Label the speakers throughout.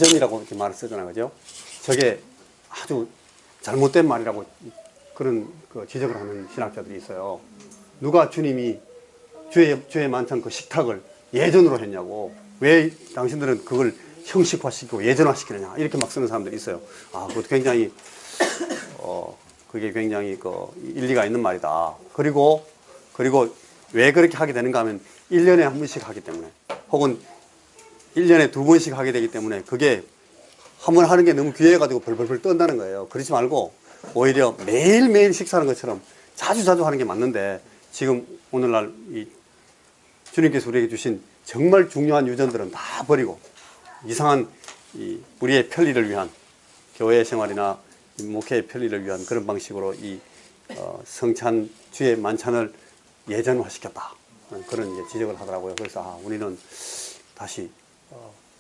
Speaker 1: 비전이라고 이렇게 말을 쓰잖아요. 그죠? 저게 아주 잘못된 말이라고 그런 지적을 하는 신학자들이 있어요. 누가 주님이 주의 만찬 그 식탁을 예전으로 했냐고. 왜 당신들은 그걸 형식화시키고 예전화시키느냐. 이렇게 막 쓰는 사람들이 있어요. 아, 그것도 굉장히, 그게 굉장히 일리가 있는 말이다. 그리고 왜 그렇게 하게 되는가 하면 1년에 한 번씩 하기 때문에 혹은 1년에 2번씩 하게 되기 때문에 그게 한 번 하는 게 너무 귀해가지고 벌벌벌 떤다는 거예요. 그렇지 말고 오히려 매일매일 식사하는 것처럼 자주자주 하는 게 맞는데 지금 오늘날 이 주님께서 우리에게 주신 정말 중요한 유전들은 다 버리고 이상한 우리의 편리를 위한 교회 생활이나 목회의 편리를 위한 그런 방식으로 성찬 주의 만찬을 예전화시켰다. 그런 이제 지적을 하더라고요. 그래서 우리는 다시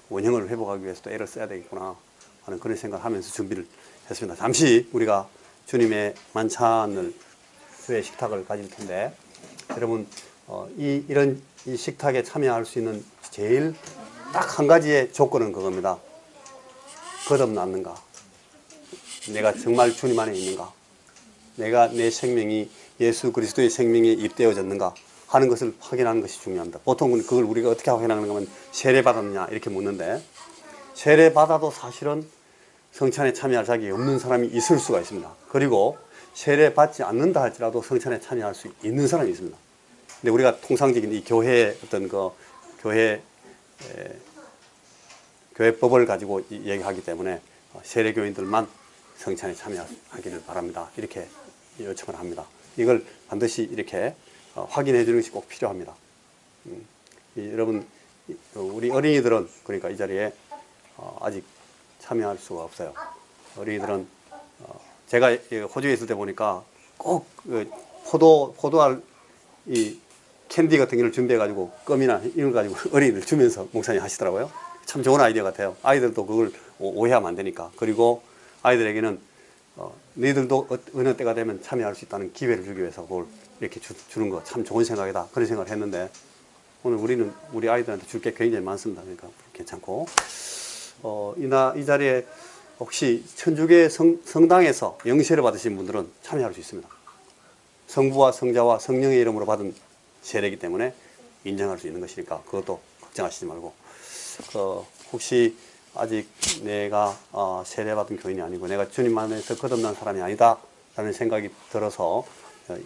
Speaker 1: 원형을 회복하기 위해서도 애를 써야 되겠구나 하는 그런 생각을 하면서 준비를 했습니다. 잠시 우리가 주님의 만찬을 주의 식탁을 가질 텐데 여러분 이런 이 식탁에 참여할 수 있는 제일 딱 한 가지의 조건은 그겁니다. 거듭났는가? 내가 정말 주님 안에 있는가? 내가 내 생명이 예수 그리스도의 생명에 입되어졌는가 하는 것을 확인하는 것이 중요합니다. 보통은 그걸 우리가 어떻게 확인하는가 하면 세례 받았느냐 이렇게 묻는데 세례 받아도 사실은 성찬에 참여할 자격이 없는 사람이 있을 수가 있습니다. 그리고 세례 받지 않는다 할지라도 성찬에 참여할 수 있는 사람이 있습니다. 근데 우리가 통상적인 이 교회의 어떤 교회법을 가지고 얘기하기 때문에 세례교인들만 성찬에 참여하기를 바랍니다. 이렇게 요청을 합니다. 이걸 반드시 이렇게 확인해 주는 것이 꼭 필요합니다. 여러분, 우리 어린이들은 그러니까 이 자리에 아직 참여할 수가 없어요. 어린이들은 제가 호주에 있을 때 보니까 꼭 포도알 캔디 같은 걸 준비해가지고 껌이나 이걸 가지고 어린이들 주면서 목사님 하시더라고요. 참 좋은 아이디어 같아요. 아이들도 그걸 오해하면 안 되니까. 그리고 아이들에게는 너희들도 어느 때가 되면 참여할 수 있다는 기회를 주기 위해서 그걸 이렇게 주는 거 참 좋은 생각이다. 그런 생각을 했는데 오늘 우리는 우리 아이들한테 줄 게 굉장히 많습니다. 그러니까 괜찮고 이 자리에 혹시 천주교 성당에서 영세를 받으신 분들은 참여할 수 있습니다. 성부와 성자와 성령의 이름으로 받은 세례이기 때문에 인정할 수 있는 것이니까 그것도 걱정하시지 말고 혹시 아직 내가 세례받은 교인이 아니고 내가 주님 안에서 거듭난 사람이 아니다 라는 생각이 들어서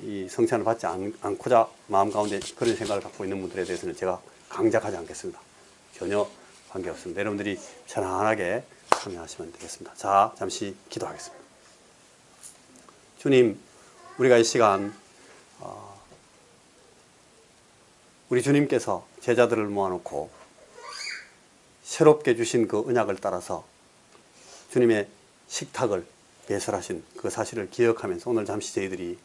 Speaker 1: 이 성찬을 받지 않고자 마음 가운데 그런 생각을 갖고 있는 분들에 대해서는 제가 강작하지 않겠습니다. 전혀 관계없습니다. 여러분들이 편안하게 참여하시면 되겠습니다. 자, 잠시 기도하겠습니다. 주님, 우리가 이 시간 우리 주님께서 제자들을 모아놓고 새롭게 주신 그 언약을 따라서 주님의 식탁을 배설하신 그 사실을 기억하면서 오늘 잠시 저희들이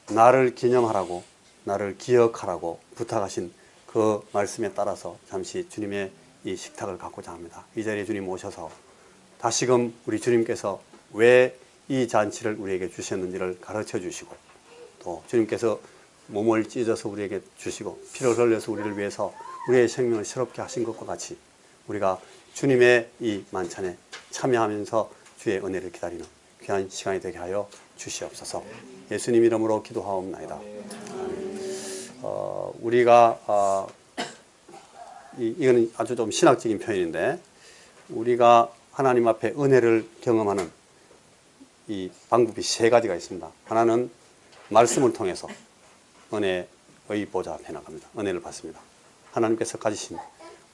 Speaker 1: 나를 기념하라고 나를 기억하라고 부탁하신 그 말씀에 따라서 잠시 주님의 이 식탁을 갖고자 합니다. 이 자리에 주님 오셔서 다시금 우리 주님께서 왜 이 잔치를 우리에게 주셨는지를 가르쳐 주시고 또 주님께서 몸을 찢어서 우리에게 주시고 피를 흘려서 우리를 위해서 우리의 생명을 새롭게 하신 것과 같이 우리가 주님의 이 만찬에 참여하면서 주의 은혜를 기다리는 귀한 시간이 되게 하여 주시옵소서. 예수님 이름으로 기도하옵나이다. 우리가 이거는 아주 좀 신학적인 표현인데 우리가 하나님 앞에 은혜를 경험하는 이 방법이 세 가지가 있습니다. 하나는 말씀을 통해서 은혜의 보좌 앞에 나갑니다. 은혜를 받습니다. 하나님께서 가지신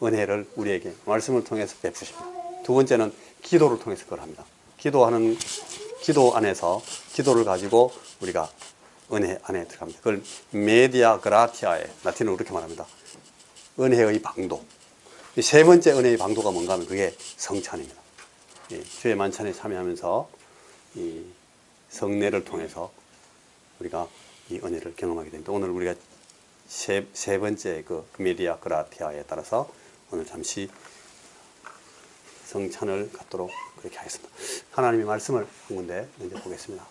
Speaker 1: 은혜를 우리에게 말씀을 통해서 베푸십니다. 두 번째는 기도를 통해서 그걸 합니다. 기도 안에서 기도를 가지고 우리가 은혜 안에 들어갑니다. 그걸 메디아 그라티아에 라틴어로 그렇게 말합니다. 은혜의 방도. 세 번째 은혜의 방도가 뭔가 하면 그게 성찬입니다. 주의 만찬에 참여하면서 이 성례를 통해서 우리가 이 은혜를 경험하게 됩니다. 오늘 우리가 세 번째 그 메디아 그라티아에 따라서 오늘 잠시 성찬을 갖도록 그렇게 하겠습니다. 하나님의 말씀을 한 군데 먼저 보겠습니다.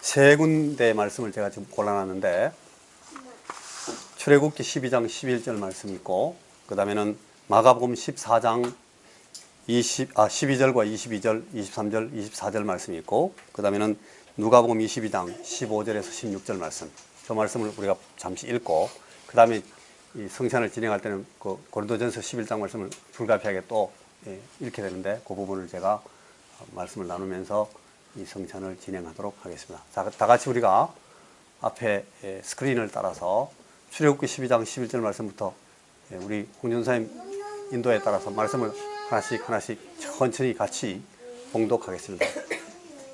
Speaker 1: 세 군데 말씀을 제가 지금 골라놨는데 출애굽기 12장 11절 말씀이 있고, 그 다음에는 마가복음 14장 12절과 22절, 23절, 24절 말씀이 있고, 그 다음에는 누가복음 22장 15절에서 16절 말씀. 저 말씀을 우리가 잠시 읽고, 그 다음에 이 성찬을 진행할 때는 그 고린도전서 11장 말씀을 불가피하게 또 읽게 되는데, 그 부분을 제가 말씀을 나누면서 이 성찬을 진행하도록 하겠습니다. 자, 다 같이 우리가 앞에 스크린을 따라서 출애굽기 12장 11절 말씀부터 우리 홍준사님 인도에 따라서 말씀을 하나씩 천천히 같이 봉독하겠습니다.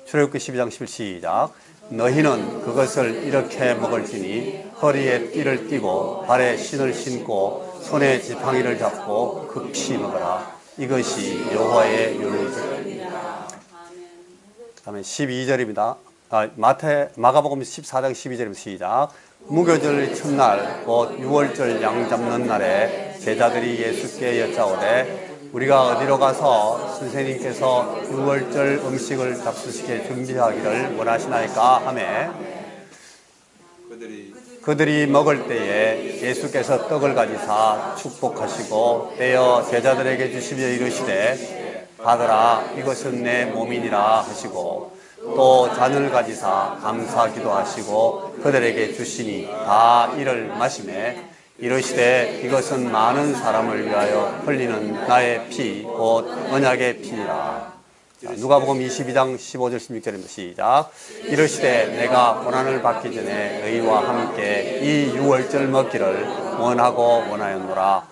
Speaker 1: 출애굽기 12장 11 시작. 너희는 그것을 이렇게 먹을지니 허리에 띠를 띠고 발에 신을 신고 손에 지팡이를 잡고 급히 먹어라. 이것이 여호와의 율법이니라. 그 다음에 12절입니다. 마가복음 14장 12절입니다. 시작. 무교절 첫날 곧 유월절 양 잡는 날에 제자들이 예수께 여짜오되 우리가 어디로 가서 선생님께서 유월절 음식을 잡수시게 준비하기를 원하시나이까 하매 그들이 먹을 때에 예수께서 떡을 가지사 축복하시고 떼어 제자들에게 주시며 이르시되 받으라 이것은 내 몸이니라 하시고 또 잔을 가지사 감사 기도하시고 그들에게 주시니 다 이를 마시매 이르시되 이것은 많은 사람을 위하여 흘리는 나의 피 곧 언약의 피니라. 누가복음 22장 15절 16절입니다. 시작. 이르시되 내가 고난을 받기 전에 너희와 함께 이 유월절 먹기를 원하고 원하였노라.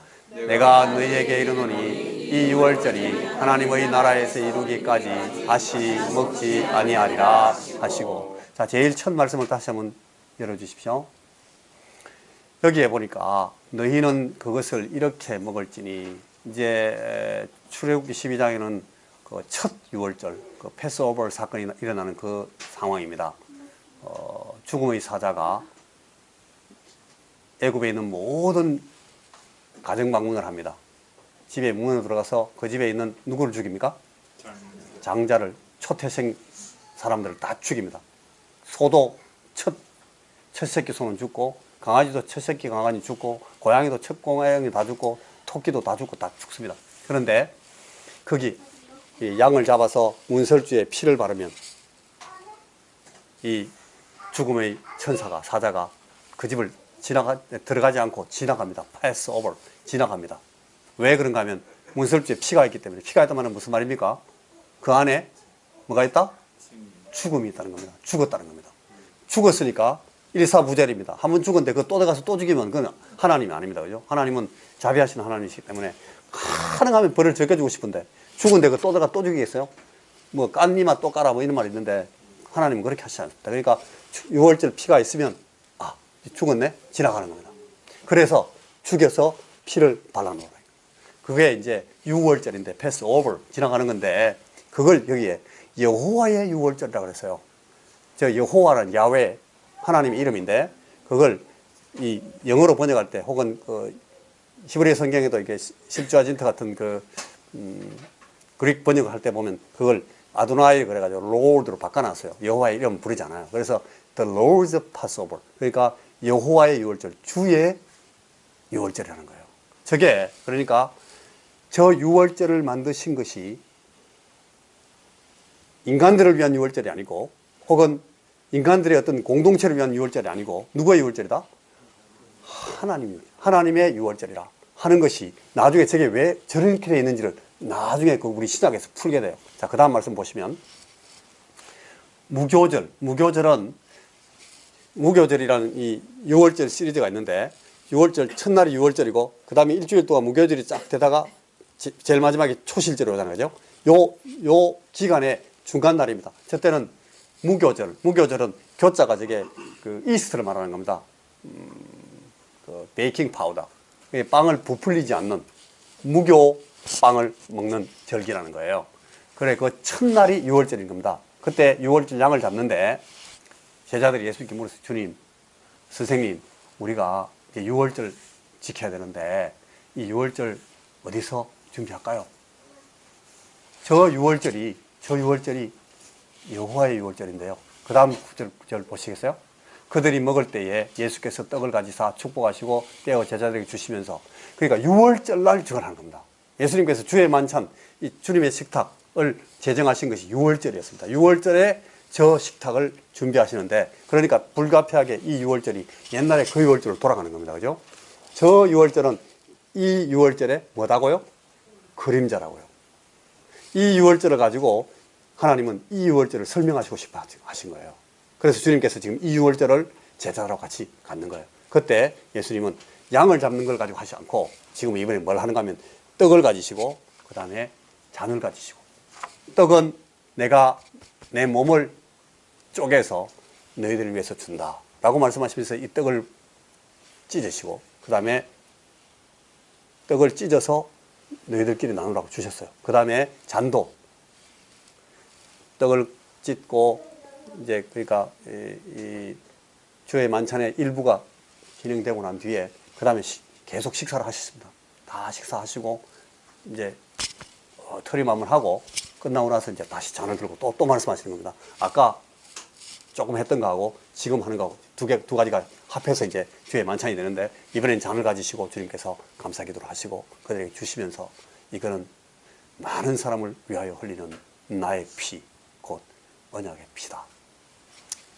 Speaker 1: 내가 너희에게 이르노니 이 유월절이 하나님의 나라에서 이루기까지 다시 먹지 아니하리라 하시고. 자, 제일 첫 말씀을 다시 한번 열어주십시오. 여기에 보니까 너희는 그것을 이렇게 먹을지니, 이제 출애굽기 12장에는 그 첫 유월절, 그 패스오버 사건이 일어나는 그 상황입니다. 죽음의 사자가 애굽에 있는 모든 가정 방문을 합니다. 집에 문을 들어가서 그 집에 있는 누구를 죽입니까? 장자를, 초태생 사람들을 다 죽입니다. 소도 첫 새끼 소는 죽고, 강아지도 첫 새끼 강아지 죽고, 고양이도 첫 고양이 다 죽고, 토끼도 다 죽고 다 죽습니다. 그런데 거기 이 양을 잡아서 문설주에 피를 바르면 이 죽음의 천사가, 사자가 그 집을 들어가지 않고 지나갑니다. pass over, 지나갑니다. 왜 그런가 하면 문설주에 피가 있기 때문에. 피가 있다는 말은 무슨 말입니까? 그 안에 뭐가 있다? 죽음이 있다는 겁니다. 죽었다는 겁니다. 죽었으니까 일사부재입니다. 한 번 죽었는데 그거 또 들어가서 또 죽이면 그건 하나님이 아닙니다. 그죠? 하나님은 자비하신 하나님이시기 때문에 가능하면 벌을 적게 주고 싶은데 죽은데 그거 또 들어가 또 죽이겠어요? 뭐 깐니마 또 까라 뭐 이런 말이 있는데 하나님은 그렇게 하시지 않습니다. 그러니까 6월절 피가 있으면 죽었네? 지나가는 겁니다. 그래서 죽여서 피를 발라놓으라. 그게 이제 6월절인데 패스 오버, 지나가는 건데 그걸 여기에 여호와의 6월절이라고 그랬어요. 저 여호와는 야훼, 하나님의 이름인데 그걸 이 영어로 번역할 때 혹은 그 히브리 성경에도 이게 십주아진트 같은 그릭 번역을 할 때 보면 그걸 아도나이 그래가지고 롤드로 바꿔놨어요. 여호와의 이름 부르잖아요. 그래서 The Lord's Passover, 그러니까 여호와의 유월절, 주의 유월절이라는 거예요. 저게 그러니까 저 유월절을 만드신 것이 인간들을 위한 유월절이 아니고 혹은 인간들의 어떤 공동체를 위한 유월절이 아니고 누구의 유월절이다? 하나님의 유월절이라 하는 것이 나중에 저게 왜 저렇게 되어 있는지를 나중에 그 우리 신약에서 풀게 돼요. 자, 그 다음 말씀 보시면 무교절이라는 이 유월절 시리즈가 있는데 6월절 첫날이 6월절이고 그 다음에 일주일 동안 무교절이 쫙 되다가 제일 마지막에 초실절이 오잖아요. 그죠? 요 기간의 중간 날입니다. 저 때는 무교절은 교자가 저게 그 이스트를 말하는 겁니다. 그 베이킹 파우더, 빵을 부풀리지 않는 무교 빵을 먹는 절기라는 거예요. 그래, 그 첫날이 6월절인 겁니다. 그때 6월절 양을 잡는데 제자들이 예수님께 물었어요. 주님, 선생님, 우리가 이제 6월절 지켜야 되는데 이 6월절 어디서 준비할까요? 저 6월절이 여호와의 6월절인데요. 그 다음 구절 보시겠어요? 그들이 먹을 때에 예수께서 떡을 가지사 축복하시고 떼어 제자들에게 주시면서, 그러니까 유월절날 주관하는 겁니다. 예수님께서 주의 만찬, 이 주님의 식탁을 제정하신 것이 유월절이었습니다. 유월절에 저 식탁을 준비하시는데, 그러니까 불가피하게 이 유월절이 옛날에 그 유월절로 돌아가는 겁니다. 그죠? 저 유월절은 이 유월절에 뭐다고요? 그림자라고요. 이 유월절을 가지고 하나님은 이 유월절을 설명하시고 싶어 하신 거예요. 그래서 주님께서 지금 이 유월절을 제자들하고 같이 갖는 거예요. 그때 예수님은 양을 잡는 걸 가지고 하지 않고 지금 이번에 뭘 하는가 하면 떡을 가지시고 그 다음에 잔을 가지시고, 떡은 내가 내 몸을 쪼개서 너희들을 위해서 준다 라고 말씀하시면서 이 떡을 찢으시고, 그 다음에 떡을 찢어서 너희들끼리 나누라고 주셨어요. 그 다음에 잔도 떡을 찢고 이제 그러니까 이 주의 만찬의 일부가 진행되고 난 뒤에 그 다음에 계속 식사를 하셨습니다. 다 식사하시고 이제 트림함을 하고 끝나고 나서 이제 다시 잔을 들고 또 말씀하시는 겁니다. 아까 조금 했던 거하고 지금 하는 거하고 두 가지가 합해서 이제 주의 만찬이 되는데, 이번엔 잔을 가지시고 주님께서 감사기도를 하시고 그들에게 주시면서 이거는 많은 사람을 위하여 흘리는 나의 피, 곧 언약의 피다.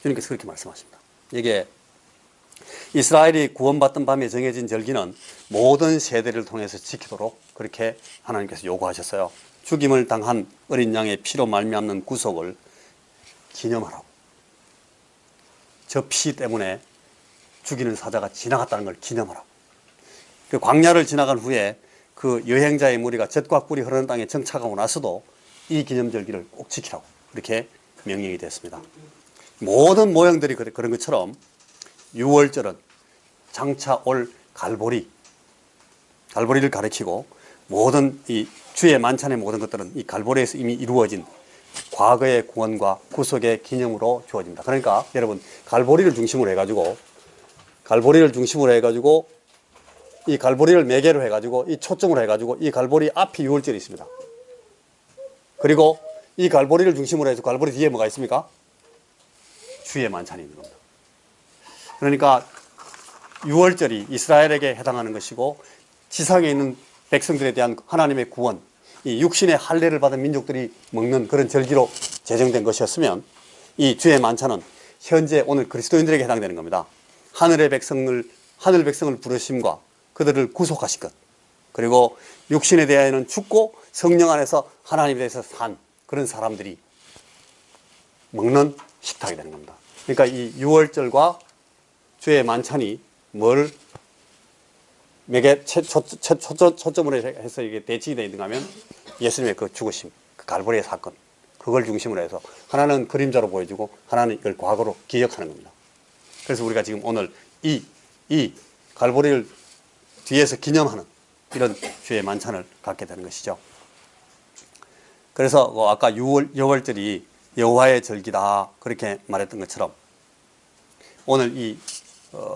Speaker 1: 주님께서 그렇게 말씀하십니다. 이게 이스라엘이 구원받던 밤에 정해진 절기는 모든 세대를 통해서 지키도록 그렇게 하나님께서 요구하셨어요. 죽임을 당한 어린 양의 피로 말미암는 구속을 기념하라고. 저 피 때문에 죽이는 사자가 지나갔다는 걸 기념하라고. 그 광야를 지나간 후에 그 여행자의 무리가 젖과 꿀이 흐르는 땅에 정착하고 나서도 이 기념절기를 꼭 지키라고 그렇게 명령이 됐습니다. 모든 모형들이 그런 것처럼 유월절은 장차 올 갈보리를 가리키고, 모든 이 주의 만찬의 모든 것들은 이 갈보리에서 이미 이루어진 과거의 구원과 구속의 기념으로 주어집니다. 그러니까 여러분, 갈보리를 중심으로 해가지고 이 갈보리를 매개로 해가지고 이 초점으로 해가지고 이 갈보리 앞이 유월절이 있습니다. 그리고 이 갈보리를 중심으로 해서 갈보리 뒤에 뭐가 있습니까? 주의 만찬이 있는 겁니다. 그러니까 유월절이 이스라엘에게 해당하는 것이고, 지상에 있는 백성들에 대한 하나님의 구원, 이 육신의 할례를 받은 민족들이 먹는 그런 절기로 제정된 것이었으면, 이 주의 만찬은 현재 오늘 그리스도인들에게 해당되는 겁니다. 하늘 백성을 부르심과 그들을 구속하신 것, 그리고 육신에 대하여는 죽고 성령 안에서 하나님에 대해서 산 그런 사람들이 먹는 식탁이 되는 겁니다. 그러니까 이 유월절과 주의 만찬이 뭘 초점으로 해서 이게 대칭이 되어 있는가 하면 예수님의 그 죽으심, 그 갈보리의 사건, 그걸 중심으로 해서 하나는 그림자로 보여지고 하나는 이걸 과거로 기억하는 겁니다. 그래서 우리가 지금 오늘 이 갈보리를 뒤에서 기념하는 이런 주의 만찬을 갖게 되는 것이죠. 그래서 아까 유월절이 여호와의 절기다 그렇게 말했던 것처럼, 오늘 이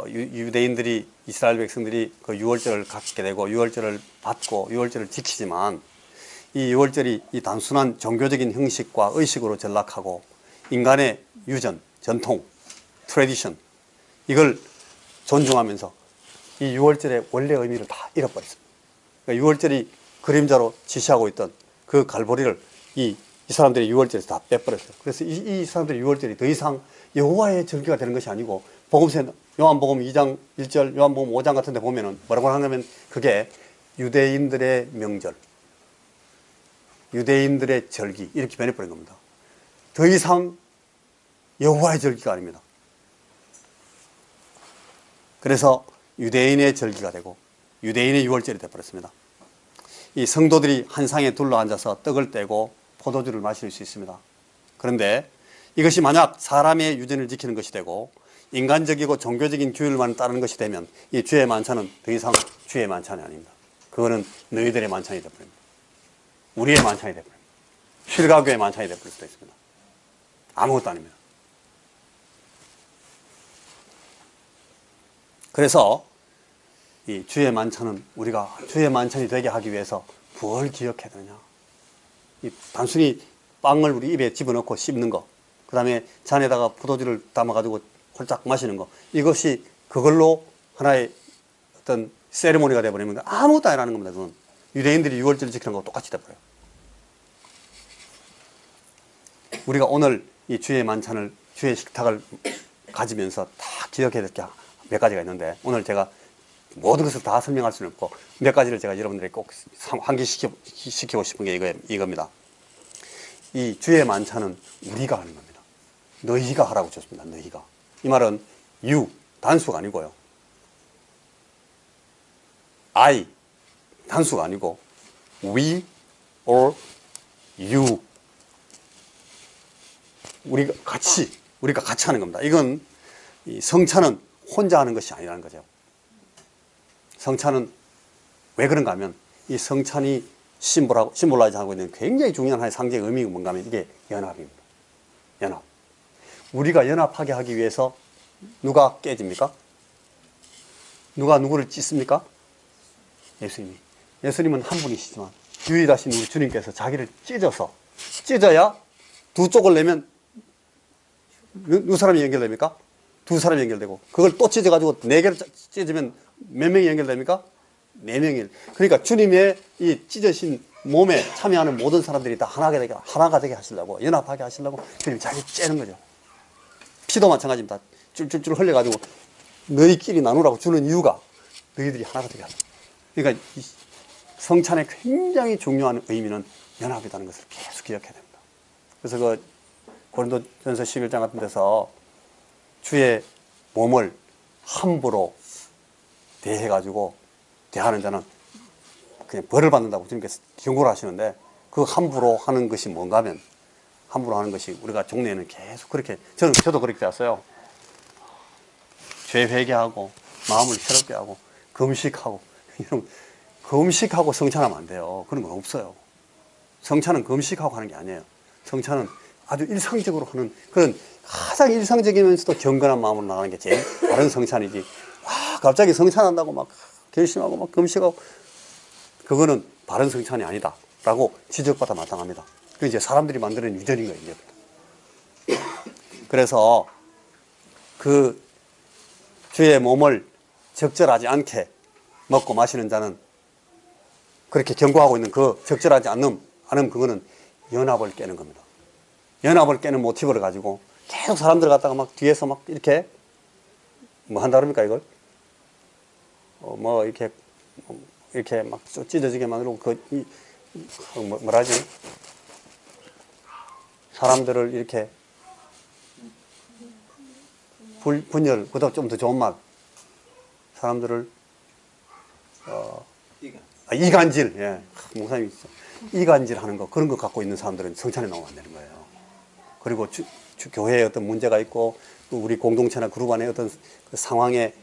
Speaker 1: 유대인들이, 이스라엘 백성들이 그 유월절을 갖게 되고 유월절을 받고 유월절을 지키지만, 이 유월절이 이 단순한 종교적인 형식과 의식으로 전락하고 인간의 유전, 전통, 트래디션, 이걸 존중하면서 이 유월절의 원래 의미를 다 잃어버렸습니다. 그러니까 유월절이 그림자로 지시하고 있던 그 갈보리를 이 사람들이 유월절에서 다 빼버렸어요. 그래서 이 사람들이 유월절이 더 이상 여호와의 절기가 되는 것이 아니고, 복음서 요한복음 2장 1절, 요한복음 5장 같은 데 보면은 뭐라고 하냐면 그게 유대인들의 명절, 유대인들의 절기 이렇게 변해버린 겁니다. 더 이상 여호와의 절기가 아닙니다. 그래서 유대인의 절기가 되고 유대인의 유월절이 되어버렸습니다. 이 성도들이 한 상에 둘러앉아서 떡을 떼고 포도주를 마실 수 있습니다. 그런데 이것이 만약 사람의 유전을 지키는 것이 되고 인간적이고 종교적인 규율만 따르는 것이 되면 이 주의 만찬은 더 이상 주의 만찬이 아닙니다. 그거는 너희들의 만찬이 되어버립니다. 우리의 만찬이 되어버립니다. 실가교의 만찬이 되어버릴 수도 있습니다. 아무것도 아닙니다. 그래서 이 주의 만찬은 우리가 주의 만찬이 되게 하기 위해서 뭘 기억해야 되느냐, 이 단순히 빵을 우리 입에 집어넣고 씹는 거, 그 다음에 잔에다가 포도주를 담아가지고 홀짝 마시는 거, 이것이 그걸로 하나의 어떤 세리머니가 돼버리면 아무것도 아니라는 겁니다. 그건 유대인들이 유월절을 지키는 거와 똑같이 돼버려요. 우리가 오늘 이 주의 만찬을, 주의 식탁을 가지면서 다 기억해야 될 게 몇 가지가 있는데, 오늘 제가 모든 것을 다 설명할 수는 없고 몇 가지를 제가 여러분들에게 꼭 환기시키고 싶은 게 이겁니다. 이 주의 만찬은 우리가 하는 겁니다. 너희가 하라고 줬습니다. 너희가. 이 말은 you, 단수가 아니고요. I, 단수가 아니고 we or you. 우리가 같이 하는 겁니다. 이건 이 성찬은 혼자 하는 것이 아니라는 거죠. 성찬은 왜 그런가 하면 이 성찬이 심볼라이즈하고 있는 굉장히 중요한 하나의 상징의 의미가 뭔가 하면 이게 연합입니다. 연합. 우리가 연합하게 하기 위해서 누가 깨집니까? 누가 누구를 찢습니까? 예수님이. 예수님은 한 분이시지만 유일하신 우리 주님께서 자기를 찢어야 두 쪽을 내면 누 사람이 연결됩니까? 두 사람이 연결되고, 그걸 또 찢어가지고 네 개를 찢으면 몇 명이 연결됩니까? 네 명이. 그러니까 주님의 이 찢어진 몸에 참여하는 모든 사람들이 다 하나가 되게 하시려고, 연합하게 하시려고 주님이 자기 째는 거죠. 피도 마찬가지입니다. 줄줄줄 흘려가지고 너희끼리 나누라고 주는 이유가 너희들이 하나가 되게 하다. 그러니까 이 성찬의 굉장히 중요한 의미는 연합이라는 것을 계속 기억해야 됩니다. 그래서 그 고린도전서 11장 같은 데서 주의 몸을 함부로 대해가지고 대하는 자는 그냥 벌을 받는다고 주님께서 경고를 하시는데, 그 함부로 하는 것이 뭔가 하면, 함부로 하는 것이 우리가 종례에는 계속 그렇게, 저도 그렇게 되었어요. 죄 회개하고 마음을 새롭게 하고 금식하고, 이런 금식하고 성찬하면 안 돼요. 그런 건 없어요. 성찬은 금식하고 하는 게 아니에요. 성찬은 아주 일상적으로 하는, 그런 가장 일상적이면서도 경건한 마음으로 나가는 게 제일 바른 성찬이지. 와, 갑자기 성찬한다고 막 결심하고 막 금식하고, 그거는 바른 성찬이 아니다 라고 지적받아 마땅합니다. 그 이제 사람들이 만드는 유전인 거예요, 이제. 그래서 그 주의 몸을 적절하지 않게 먹고 마시는 자는, 그렇게 경고하고 있는 그 적절하지 않음, 그거는 연합을 깨는 겁니다. 연합을 깨는 모티브를 가지고 계속 사람들 갖다가 막 뒤에서 막 이렇게 뭐 한다 그럽니까, 이걸? 뭐 이렇게 막 찢어지게 만들고, 뭐라지? 사람들을 이렇게 분열, 그보다 좀 더 좋은 말. 사람들을, 이간질, 예. 목사님이 있어. 이간질 하는 거, 그런 거 갖고 있는 사람들은 성찬에 나오면 안 되는 거예요. 그리고 교회에 어떤 문제가 있고, 우리 공동체나 그룹 안에 어떤 그 상황에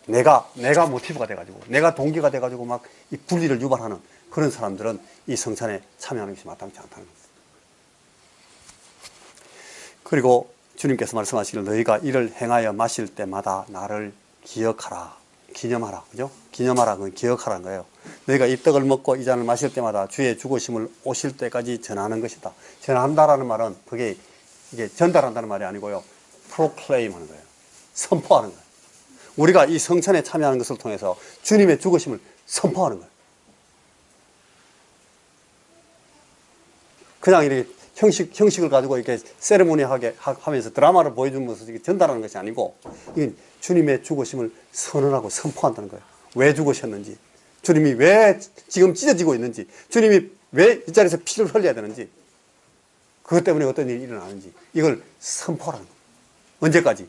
Speaker 1: 내가 모티브가 돼가지고, 내가 동기가 돼가지고 막 이 분리를 유발하는 그런 사람들은 이 성찬에 참여하는 것이 마땅치 않다는 겁니다. 그리고 주님께서 말씀하시기를 너희가 이를 행하여 마실 때마다 나를 기억하라, 기념하라, 그죠? 기념하라, 그건 기억하라는 거예요. 너희가 이 떡을 먹고 이 잔을 마실 때마다 주의 죽으심을 오실 때까지 전하는 것이다. 전한다라는 말은 그게 이게 전달한다는 말이 아니고요, proclaim 하는 거예요. 선포하는 거예요. 우리가 이 성찬에 참여하는 것을 통해서 주님의 죽으심을 선포하는 거예요. 그냥 이렇게 형식을 가지고 이렇게 세레모니하게 하면서 드라마를 보여주면서 이렇게 전달하는 것이 아니고, 이건 주님의 죽으심을 선언하고 선포한다는 거예요. 왜 죽으셨는지, 주님이 왜 지금 찢어지고 있는지, 주님이 왜 이 자리에서 피를 흘려야 되는지, 그것 때문에 어떤 일이 일어나는지, 이걸 선포하는 거예요. 언제까지?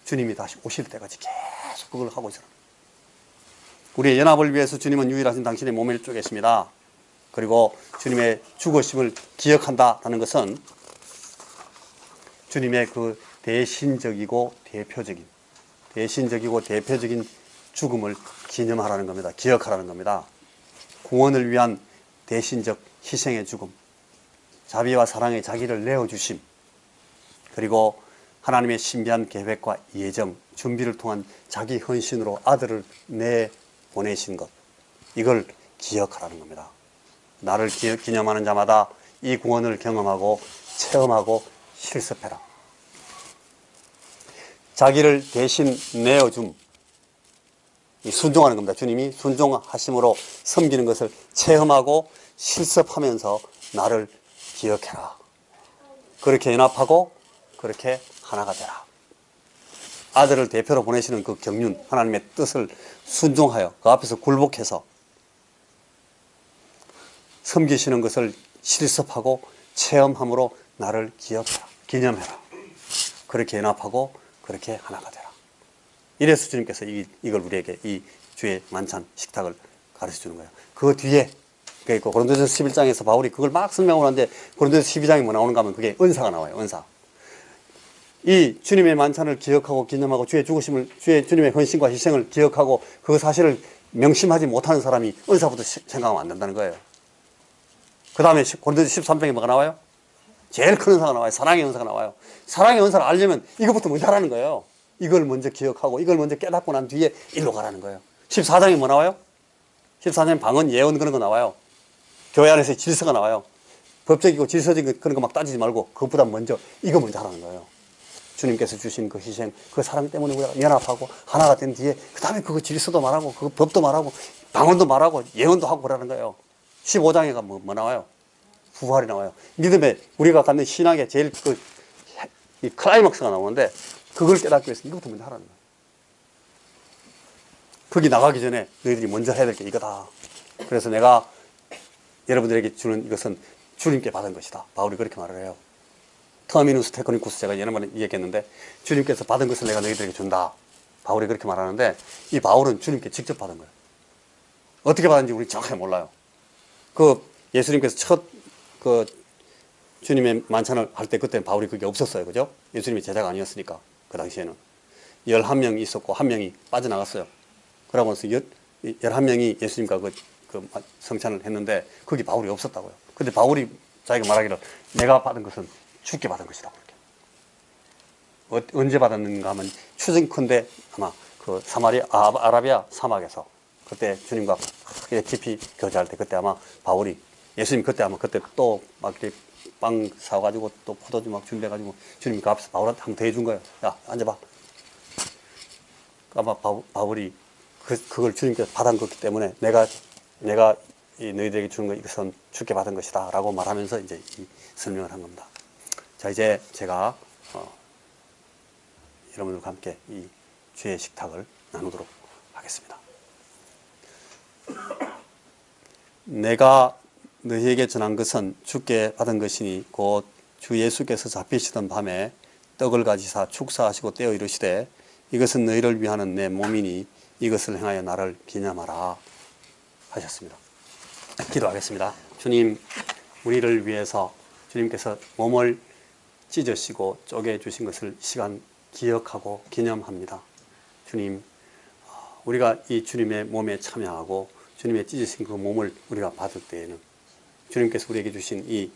Speaker 1: 주님이 다시 오실 때까지 계속 그걸 하고 있어요. 우리의 연합을 위해서 주님은 유일하신 당신의 몸을 쪼개십니다. 그리고 주님의 죽으심을 기억한다는 것은 주님의 그 대신적이고 대표적인 죽음을 기념하라는 겁니다. 기억하라는 겁니다. 구원을 위한 대신적 희생의 죽음, 자비와 사랑의 자기를 내어주심, 그리고 하나님의 신비한 계획과 예정, 준비를 통한 자기 헌신으로 아들을 내보내신 것, 이걸 기억하라는 겁니다. 나를 기념하는 자마다 이 구원을 경험하고 체험하고 실습해라. 자기를 대신 내어줌. 순종하는 겁니다. 주님이 순종하심으로 섬기는 것을 체험하고 실습하면서 나를 기억해라. 그렇게 연합하고 그렇게 하나가 되라. 아들을 대표로 보내시는 그 경륜, 하나님의 뜻을 순종하여 그 앞에서 굴복해서 섬기시는 것을 실습하고 체험함으로 나를 기억해라. 기념해라. 그렇게 연합하고 그렇게 하나가 되라. 이래서 주님께서 이걸 우리에게 이 주의 만찬 식탁을 가르쳐 주는 거예요. 그 뒤에 그러니까 고린도전서 11장에서 바울이 그걸 막 설명을 하는데 고린도전서 12장에 뭐 나오는가 하면 그게 은사가 나와요. 은사. 이 주님의 만찬을 기억하고 기념하고 주의 죽으심을 주님의 헌신과 희생을 기억하고 그 사실을 명심하지 못하는 사람이 은사부터 생각하면 안 된다는 거예요. 그 다음에 고린도전서 13장에 뭐가 나와요? 제일 큰 은사가 나와요. 사랑의 은사가 나와요. 사랑의 은사를 알려면 이것부터 먼저 하라는 거예요. 이걸 먼저 기억하고 이걸 먼저 깨닫고 난 뒤에 일로 가라는 거예요. 14장에 뭐 나와요? 14장에 방언, 예언 그런 거 나와요. 교회 안에서 질서가 나와요. 법적이고 질서적인 그런 거 막 따지지 말고 그것보다 먼저 이거 먼저 하라는 거예요. 주님께서 주신 그 희생, 그 사랑 때문에 우리가 연합하고 하나가 된 뒤에 그 다음에 그거 질서도 말하고 그 법도 말하고 방언도 말하고 예언도 하고 그러는 거예요. 15장에 뭐 나와요? 부활이 나와요. 믿음에 우리가 갖는 신앙의 제일 이 클라이막스가 나오는데 그걸 깨닫기 위해서 이것부터 먼저 하라는 거예요. 거기 나가기 전에 너희들이 먼저 해야 될 게 이거다. 그래서 내가 여러분들에게 주는 이것은 주님께 받은 것이다. 바울이 그렇게 말을 해요. 터미누스 테크니쿠스 제가 예전에 얘기했는데 주님께서 받은 것을 내가 너희들에게 준다. 바울이 그렇게 말하는데 이 바울은 주님께 직접 받은 거예요. 어떻게 받은지 우리 정확하게 몰라요. 그 예수님께서 첫 주님의 만찬을 할 때 그때 바울이 그게 없었어요. 그죠? 예수님이 제자가 아니었으니까 그 당시에는 11명이 있었고 1명이 빠져나갔어요. 그러면서 11명이 예수님과 그 성찬을 했는데 거기 바울이 없었다고요. 근데 바울이 자기가 말하기를 내가 받은 것은 주께 받은 것이다. 그렇게. 언제 받았는가 하면 추정컨대 아마 그 아라비아 사막에서 그때 주님과 크게 깊이 교제할 때 그때 아마 바울이 예수님 그때 또 막 이렇게 빵 사가지고 또 포도주 막 준비해가지고 주님 그 앞에서 바울한테 한번 더 해준 거예요. 야, 앉아봐. 아마 바울이 그걸 주님께서 받은 거기 때문에 내가 이 너희들에게 주는 거 이것은 주께 받은 것이다 라고 말하면서 이제 이 설명을 한 겁니다. 자, 이제 제가 여러분들과 함께 이 주의 식탁을 나누도록 하겠습니다. 내가 너희에게 전한 것은 주께 받은 것이니 곧 주 예수께서 잡히시던 밤에 떡을 가지사 축사하시고 떼어 이르시되 이것은 너희를 위하는 내 몸이니 이것을 행하여 나를 기념하라 하셨습니다. 기도하겠습니다. 주님, 우리를 위해서 주님께서 몸을 찢으시고 쪼개 주신 것을 시간 기억하고 기념합니다. 주님, 우리가 이 주님의 몸에 참여하고 주님의 찢으신 그 몸을 우리가 받을 때에는 주님께서 우리에게 주신 이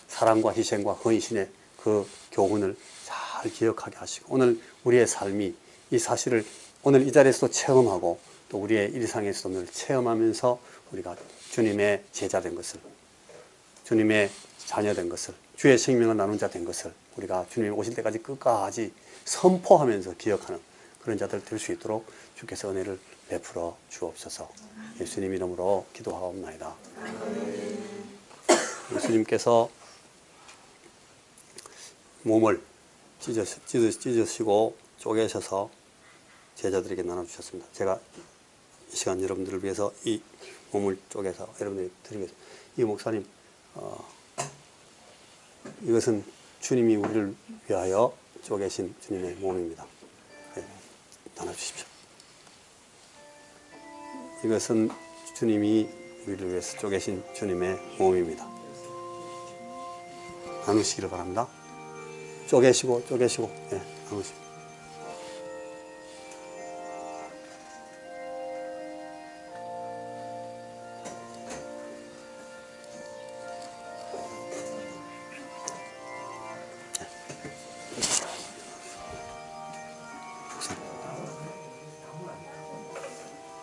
Speaker 1: 사랑과 희생과 헌신의 그 교훈을 잘 기억하게 하시고 오늘 우리의 삶이 이 사실을 오늘 이 자리에서도 체험하고 또 우리의 일상에서도 늘 체험하면서 우리가 주님의 제자 된 것을 주님의 자녀 된 것을 주의 생명을 나눈 자 된 것을 우리가 주님이 오실 때까지 끝까지 선포하면서 기억하는 그런 자들 될 수 있도록 주께서 은혜를 베풀어 주옵소서. 예수님 이름으로 기도하옵나이다. 예수님께서 몸을 찢으시고 쪼개셔서 제자들에게 나눠주셨습니다. 제가 이 시간 여러분들을 위해서 이 몸을 쪼개서 여러분들에게 드리겠습니다. 이 목사님, 이것은 주님이 우리를 위하여 쪼개신 주님의 몸입니다. 네, 나눠주십시오. 이것은 주님이 우리를 위해서 쪼개신 주님의 몸입니다. 나누시기를 바랍니다. 쪼개시고, 네, 나누시고.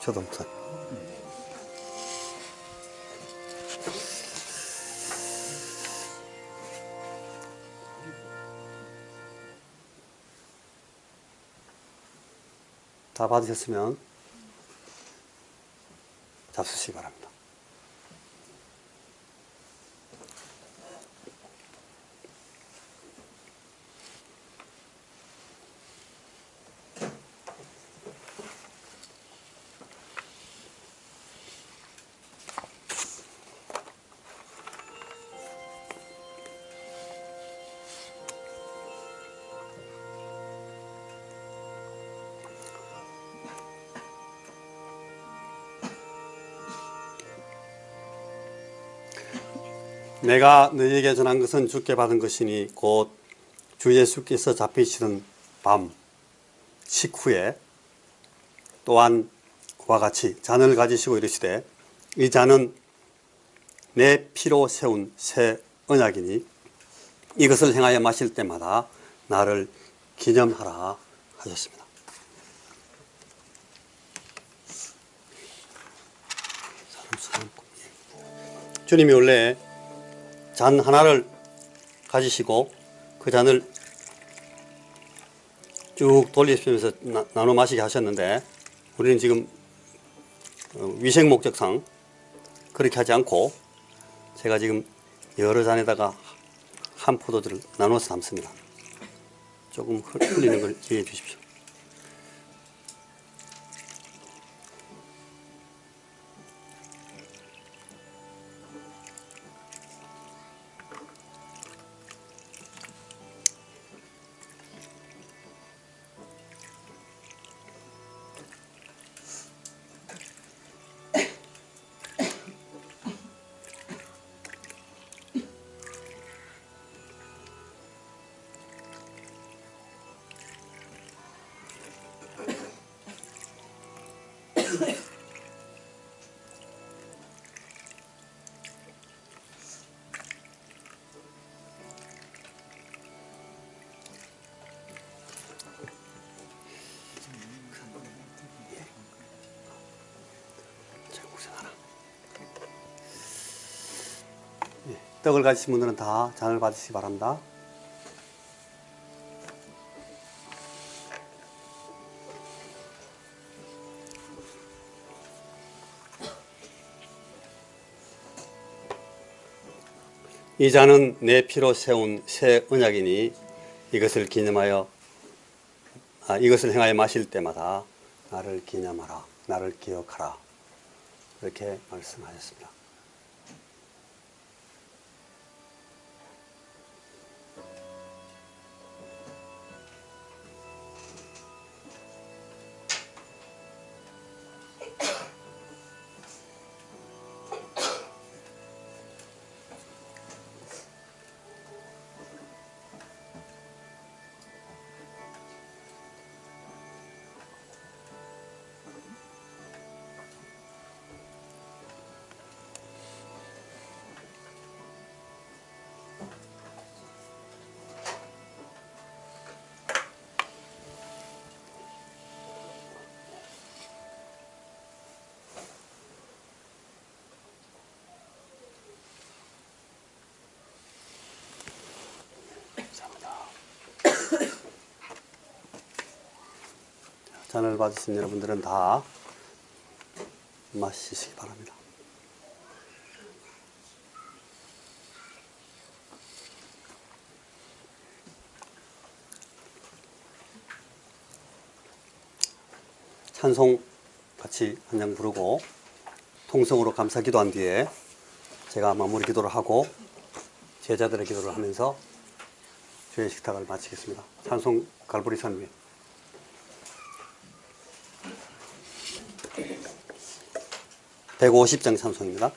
Speaker 1: 저도 목사님. 다 받으셨으면 잡수시기 바랍니다. 내가 너희에게 전한 것은 주께 받은 것이니 곧 주 예수께서 잡히시던 밤 식후에 또한 그와 같이 잔을 가지시고 이르시되 이 잔은 내 피로 세운 새 언약이니 이것을 행하여 마실 때마다 나를 기념하라 하셨습니다. 주님이 원래 잔 하나를 가지시고 그 잔을 쭉 돌리시면서 나눠 마시게 하셨는데 우리는 지금 위생 목적상 그렇게 하지 않고 제가 지금 여러 잔에다가 한 포도주를 나눠서 담습니다. 조금 흘리는 걸 이해해 주십시오. 떡을 가지신 분들은 다 잔을 받으시기 바랍니다. 이 잔은 내 피로 세운 새 언약이니 이것을 행하여 마실 때마다 나를 기념하라, 나를 기억하라 이렇게 말씀하셨습니다. 잔을 받으신 여러분들은 다 마시시기 바랍니다. 찬송 같이 한 장 부르고 통성으로 감사 기도한 뒤에 제가 마무리 기도를 하고 제자들의 기도를 하면서 주의 식탁을 마치겠습니다. 찬송 갈보리산 위에 150장 찬송입니다.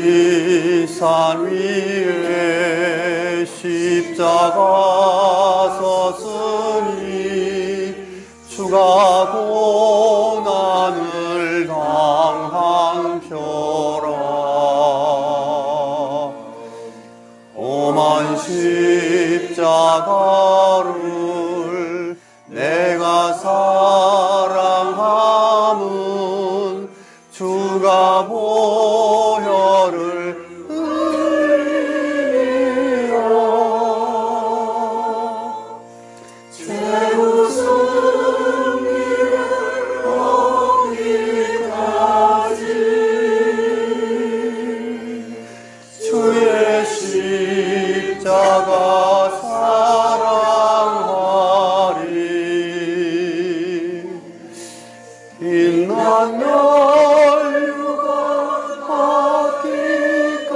Speaker 1: 갈보리산 위에 십자가 섰으니 주가 고난을 당한 표라. 오만 십자가를 내가 사랑함은 빛난 멸류가 받기까지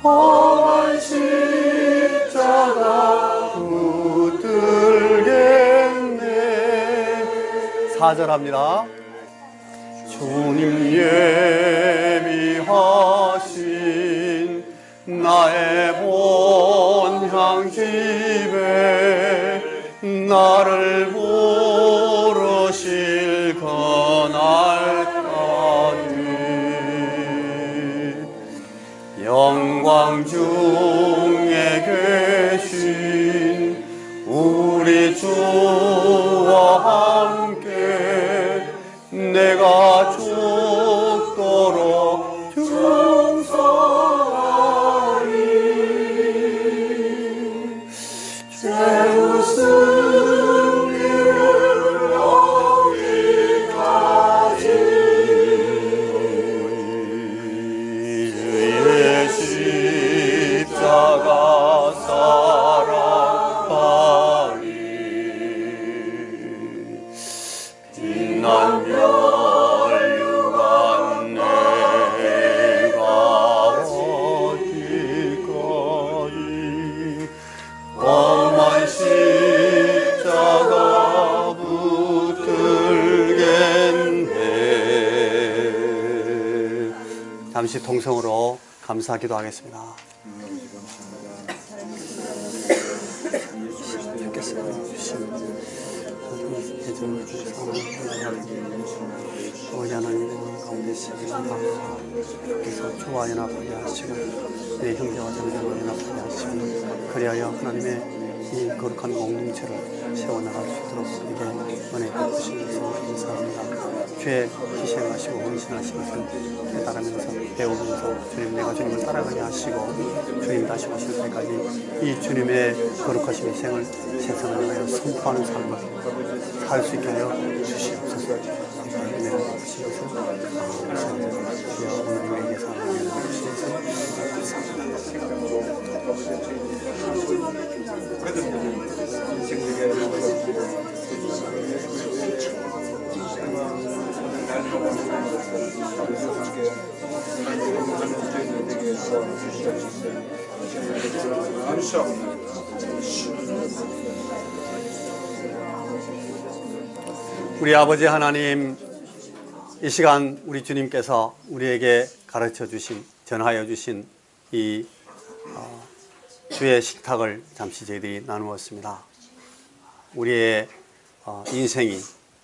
Speaker 1: 험한 십자가 붙들겠네. 4절합니다. 주님 예비하신 나의 본향 집에 나를 부르실 그날까지 영광 중에 계신 우리 주와 함께 내가 죽도록 충성하리. 죄의 승리를 얻기까지 주의 십자가 사랑하리. 빛난 잠시 통성으로 감사 기도하겠습니다. 아버지 하나님 가운데 세계가 그래서 주와 연합하게 하시고 내 형제와 자매들과 연합하게 하시고 그리하여 하나님의 이 거룩한 공동체를 세워나갈 수 있도록 우리에게 은혜 베푸신 것을 감사합니다. 죄에 희생하시고 헌신하신 것을 깨달으면서 배우면서 주님 내가 주님을 따라가게 하시고 주님 다시 오실 때까지 이 주님의 거룩하신 희생을 세상을 위하여 선포하는 삶을 살 수 있게 하여 주시옵소서. 은혜를 베푸시옵소서. 주여 오늘 우리에게서 은혜를 베푸시옵소서. 우리 아버지 하나님, 이 시간 우리 주님께서 우리에게 가르쳐 주신, 전하여 주신 이 주의 식탁을 잠시 저희들이 나누었습니다. 우리의 인생이,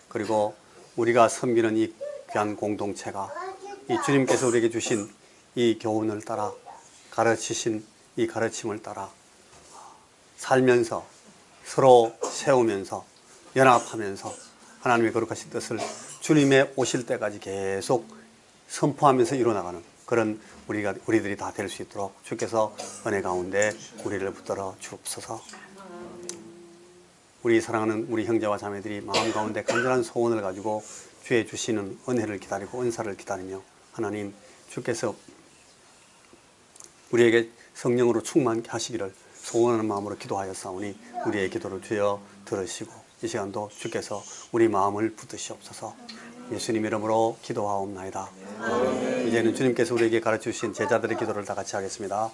Speaker 1: 그리고 우리가 섬기는 이 귀한 공동체가 이 주님께서 우리에게 주신 이 교훈을 따라, 가르치신 이 가르침을 따라 살면서 서로 세우면서 연합하면서 하나님의 거룩하신 뜻을 주님의 오실 때까지 계속 선포하면서 이루어나가는 그런 우리들이 다 될 수 있도록 주께서 은혜 가운데 우리를 붙들어 주옵소서. 우리 사랑하는 우리 형제와 자매들이 마음 가운데 간절한 소원을 가지고 주의 주시는 은혜를 기다리고 은사를 기다리며 하나님 주께서 우리에게 성령으로 충만하시기를 소원하는 마음으로 기도하였사오니 우리의 기도를 주여 들으시고 이 시간도 주께서 우리 마음을 붙드시옵소서. 예수님 이름으로 기도하옵나이다. 이제는 주님께서 우리에게 가르쳐주신 제자들의 기도를 다 같이 하겠습니다.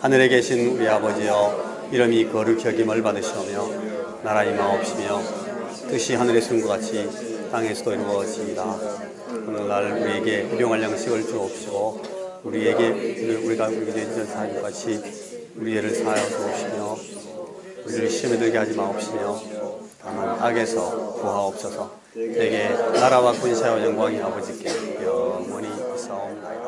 Speaker 1: 하늘에 계신 우리 아버지여, 이름이 거룩히 여김을 받으시오며 나라 임하옵시며 뜻이 하늘에서 이룬 것 같이 땅에서도 이루어지이다. 오늘날 우리에게 일용할 양식을 주옵시고 우리가 우리에게 죄진 사하는 것 같이 우리 죄를 사하여 주옵시며 우리를 시험에 들게 하지 마옵시며 다만 악에서 구하옵소서. 내게 나라와 권세와 영광이 아버지께 영원히 있사옵나이다.